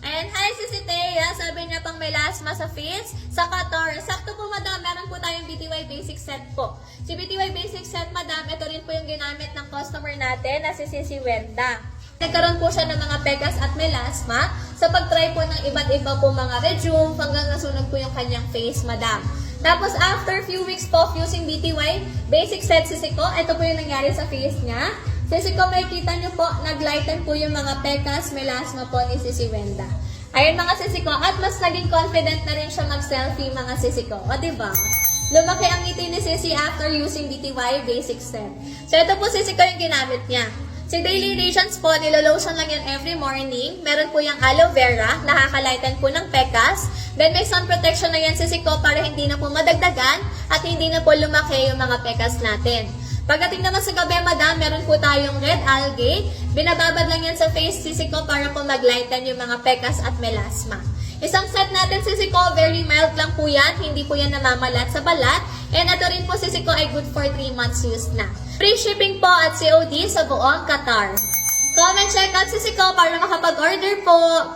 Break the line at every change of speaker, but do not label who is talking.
Ayan, hi Sisi Thea. Sabi niya pang melasma sa face, sa Qatar. Sakto po madam, meron po tayong BTY Basic Set po. Si BTY Basic Set madam, ito rin po yung ginamit ng customer natin na si Sisi Wenda. Nagkaroon po siya ng mga pegas at melasma sa pag-try po ng iba't iba po mga regium hanggang nasunog po yung kanyang face madam. Tapos after few weeks po of using BTY Basic Set Sisi ko, ito po yung nangyari sa face niya. Sisi ko, makikita nyo po, naglighten po yung mga pekas, melasma po ni Sisi Wenda. Ayun mga sisi ko, at mas naging confident na rin siya mag-selfie mga sisi ko. O diba? Lumaki ang ngiti ni Sisi after using BTY Basic Set. So ito po sisi ko yung ginamit niya. Si Daily Radiance po, nilolotion lang yan every morning. Meron po yung aloe vera, nakakalighten po ng pekas. Then may sun protection na yan sisi ko para hindi na po madagdagan at hindi na po lumaki yung mga pekas natin. Pagdating naman sa gabi, madam, meron po tayong red algae. Binababad lang yan sa face sisi ko para po maglighten yung mga pekas at melasma. Isang set natin sisi ko, very mild lang po yan. Hindi po yan namamalat sa balat. And ito rin po sisi ko ay good for 3 months use na. Free shipping po at COD sa buong Qatar. Comment check out sisi ko para makapag-order po.